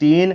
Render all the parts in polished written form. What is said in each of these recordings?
3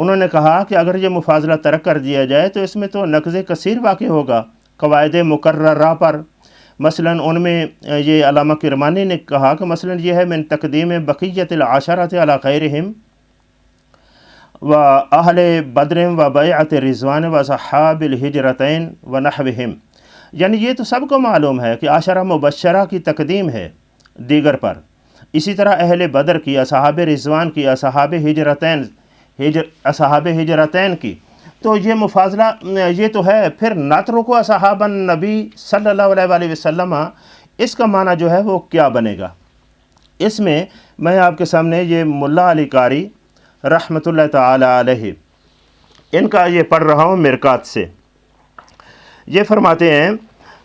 انہوں نے کہا کہ اگر یہ مفاضلہ ترک کر دیا جائے تو اس میں تو نقض کثیر واقع ہوگا قواعد مقررہ پر۔ مثلا ان میں یہ علامہ کرمانی نے کہا کہ مثلا یہ ہے من تقدیم بقیت العشرۃ علی غیرہم و اہل بدر و بیعت رضوان و صحاب الہجرتین و نحوہم، یعنی یہ تو سب کو معلوم ہے کہ عشرہ مبشرہ کی تقدیم ہے دیگر پر، اسی طرح اہل بدر کی، اصحاب رضوان کی، اصحاب ہجرتین کی، تو یہ مفاضلہ یہ تو ہے۔ پھر نترک اصحاب النبی صلی اللہ علیہ وآلہ وسلم، اس کا معنی جو ہے وہ کیا بنے گا؟ اس میں میں آپ کے سامنے یہ ملا علی قاری رحمۃ اللہ تعالی علیہ ان کا یہ پڑھ رہا ہوں مرکات سے۔ یہ فرماتے ہیں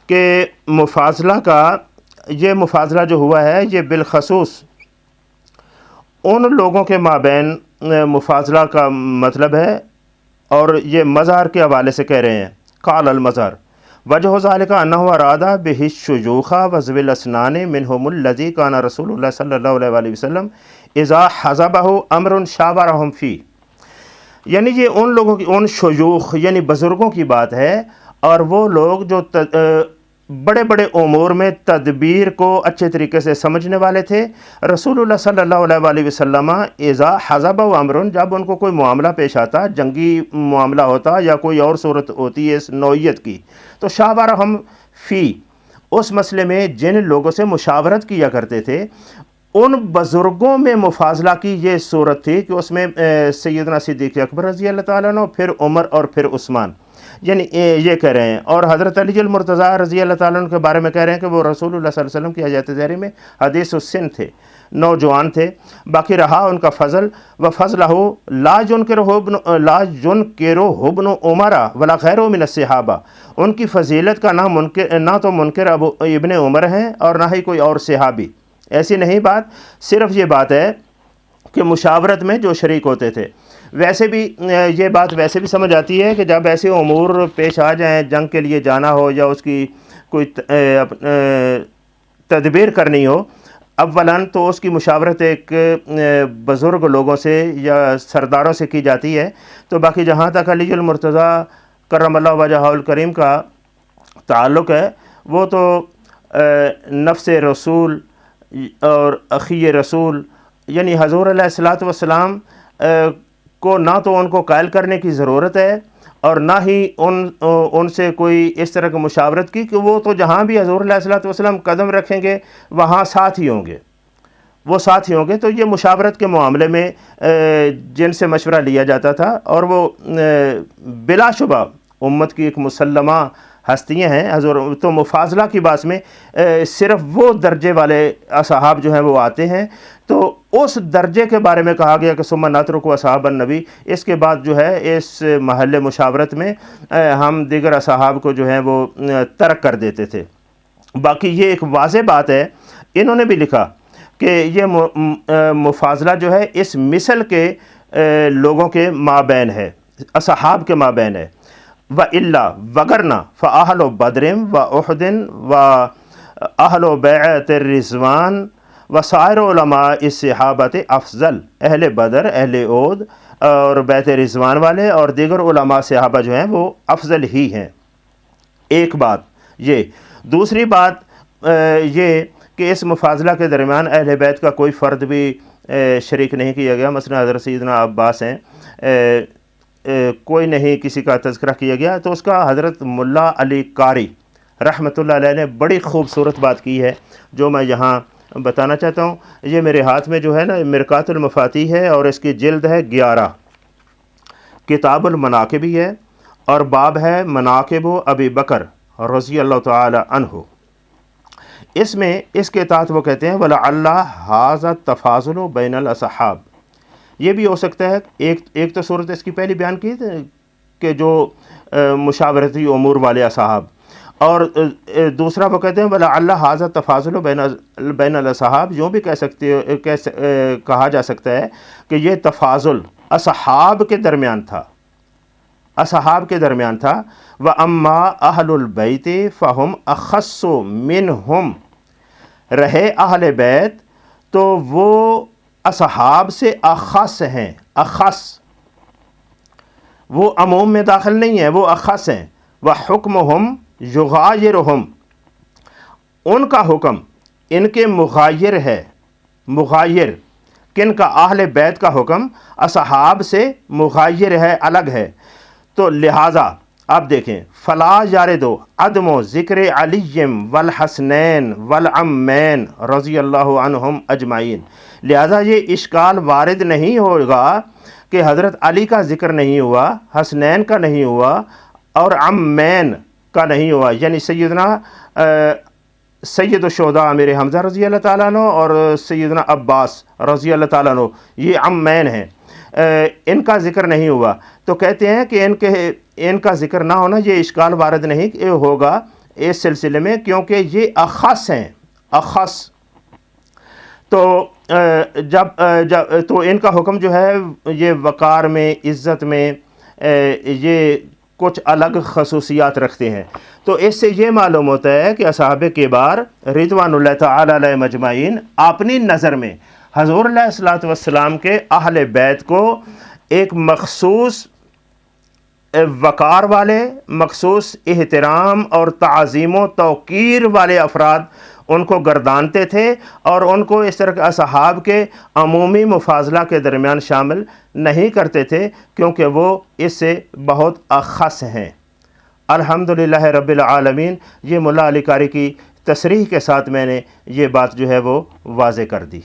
کہ مفاضلہ جو ہوا ہے یہ بالخصوص ان لوگوں کے مابین مفاضلہ کا مطلب ہے، اور یہ مظہر کے حوالے سے کہہ رہے ہیں۔ قال المظہر وجہ ذالک انہ اراد بہ الشیوخ و ذوی الاسنان منہم الذی کان رسول اللہ صلی اللہ علیہ وآلہ وسلم اذا حضبہ امر شاورہم فی، یعنی یہ ان لوگوں کی، ان شیوخ یعنی بزرگوں کی بات ہے، اور وہ لوگ جو بڑے بڑے امور میں تدبیر کو اچھے طریقے سے سمجھنے والے تھے۔ رسول اللہ صلی اللہ علیہ وآلہ وسلم اذا حضب امر، جب ان کو کوئی معاملہ پیش آتا، جنگی معاملہ ہوتا یا کوئی اور صورت ہوتی ہے اس نوعیت کی، تو شاورہم فی، اس مسئلے میں جن لوگوں سے مشاورت کیا کرتے تھے ان بزرگوں میں مفاضلہ کی یہ صورت تھی کہ اس میں سیدنا صدیق اکبر رضی اللہ تعالیٰ عنہ، پھر عمر اور پھر عثمان، یعنی یہ کہہ رہے ہیں۔ اور حضرت علی المرتضیٰ رضی اللہ تعالیٰ عنہ کے بارے میں کہہ رہے ہیں کہ وہ رسول اللہ صلی اللہ علیہ وسلم کی حیات ظاہری میں حدیث السن تھے، نوجوان تھے، باقی رہا ان کا فضل و فضلہ لا ينکرہ ابن عمر ولا غیرہ من الصحابہ، ان کی فضیلت کا نہ تو منکر ابن عمر ہیں اور نہ ہی کوئی اور صحابی۔ ایسی نہیں بات، صرف یہ بات ہے کہ مشاورت میں جو شریک ہوتے تھے۔ ویسے بھی یہ بات ویسے بھی سمجھ آتی ہے کہ جب ایسے امور پیش آ جائیں، جنگ کے لیے جانا ہو یا اس کی کوئی تدبیر کرنی ہو، اولاً تو اس کی مشاورت ایک بزرگ لوگوں سے یا سرداروں سے کی جاتی ہے۔ تو باقی جہاں تک علی المرتضیٰ کرم اللہ وجہہ الکریم کا تعلق ہے، وہ تو نفس رسول اور اخی رسول، یعنی حضور علیہ الصلوۃ والسلام کو نہ تو ان کو قائل کرنے کی ضرورت ہے اور نہ ہی ان سے کوئی اس طرح کی مشاورت کی، کہ وہ تو جہاں بھی حضور علیہ الصلوۃ والسلام قدم رکھیں گے وہاں ساتھ ہی ہوں گے، وہ ساتھ ہی ہوں گے۔ تو یہ مشاورت کے معاملے میں جن سے مشورہ لیا جاتا تھا، اور وہ بلا شبہ امت کی ایک مسلمہ ہستیاں ہیں حضور، تو مفاضلہ کی بات میں صرف وہ درجے والے اصحاب جو ہیں وہ آتے ہیں۔ تو اس درجے کے بارے میں کہا گیا کہ ثم نترک اصحاب النبی، اس کے بعد جو ہے اس محل مشاورت میں ہم دیگر اصحاب کو جو ہیں وہ ترک کر دیتے تھے۔ باقی یہ ایک واضح بات ہے، انہوں نے بھی لکھا کہ یہ مفاضلہ جو ہے اس مثل کے لوگوں کے مابین ہے، اصحاب کے مابین ہے۔ وَإِلَّا وَغَرْنَا فَأَهْلُ بَدْرٍ وَأُحْدٍ وَأَهْلُ بَيْعَةِ الرِّضْوَانِ وَسَائِرُ عُلَمَاءِ الصَّحَابَةِ افضل، اہل بدر، اہل احد اور بیعت رضوان والے اور دیگر علماء صحابہ جو ہیں وہ افضل ہی ہیں۔ ایک بات یہ، دوسری بات یہ کہ اس مفاضلہ کے درمیان اہل بیت کا کوئی فرد بھی شریک نہیں کیا گیا۔ مثلا حضرت سیدنا عباس ہیں، کوئی نہیں کسی کا تذکرہ کیا گیا۔ تو اس کا حضرت ملا علی قاری رحمۃ اللہ علیہ نے بڑی خوبصورت بات کی ہے جو میں یہاں بتانا چاہتا ہوں۔ یہ میرے ہاتھ میں جو ہے نا مرکات المفاتیح ہے، اور اس کی جلد ہے 11، کتاب المناقبی ہے، اور باب ہے مناقب ابی بکر رضی اللہ تعالی عنہ۔ اس میں اس کے تحت وہ کہتے ہیں وَلَعَلَّ هَذَا التَّفَاضُلُ بَيْنَ الْأَصْحَابِ، یہ بھی ہو سکتا ہے ایک تو صورت اس کی پہلی بیان کی کہ جو مشاورتی امور والے اصحاب، اور دوسرا وہ کہتے ہیں وَلَعَلَّ هَذَا التَّفَاضُلُ بَيْنَ الْأَصْحَابِ، یوں بھی کہا جا سکتا ہے کہ یہ تفاضل اصحاب کے درمیان تھا، اصحاب کے درمیان تھا۔ وَأَمَّا أَهْلُ الْبَيْتِ فَهُمْ أَخَصُّ مِنْهُمْ، رہے اہل بیت تو وہ اصحاب سے اخص ہیں، اخص وہ عموم میں داخل نہیں ہیں، وہ اخص ہیں۔ وحکمہم یغایرہم، ان کا حکم ان کے مغایر ہے۔ مغایر کن کا؟ اہل بیت کا حکم اصحاب سے مغایر ہے، الگ ہے۔ تو لہٰذا آپ دیکھیں، فلا یاردو عدم ذکر علی والحسنین والعمین رضی اللہ عنہم اجمعین، لہٰذا یہ اشکال وارد نہیں ہوگا کہ حضرت علی کا ذکر نہیں ہوا، حسنین کا نہیں ہوا اور عمین کا نہیں ہوا، یعنی سیدنا سید الشہداء امیر حمزہ رضی اللہ تعالیٰ عنہ اور سیدنا عباس رضی اللہ تعالیٰ عنہ، یہ عمین ہیں، ان کا ذکر نہیں ہوا۔ تو کہتے ہیں کہ ان کا ذکر نہ ہونا یہ اشکال وارد نہیں ہوگا اس سلسلے میں، کیونکہ یہ اخص ہیں، اخص۔ تو تو ان کا حکم جو ہے یہ وقار میں، عزت میں، یہ کچھ الگ خصوصیات رکھتے ہیں۔ تو اس سے یہ معلوم ہوتا ہے کہ اصحاب کبار رضوان اللہ تعالی علیہم اجمعین اپنی نظر میں حضور علیہ الصلوۃ والسلام کے اہل بیت کو ایک مخصوص وقار والے، مخصوص احترام اور تعظیم و توقیر والے افراد ان کو گردانتے تھے، اور ان کو اس طرح کے اصحاب کے عمومی مفاضلہ کے درمیان شامل نہیں کرتے تھے، کیونکہ وہ اس سے بہت اخص ہیں۔ الحمدللہ رب العالمین۔ یہ ملا علی قاری کی تصریح کے ساتھ میں نے یہ بات جو ہے وہ واضح کر دی۔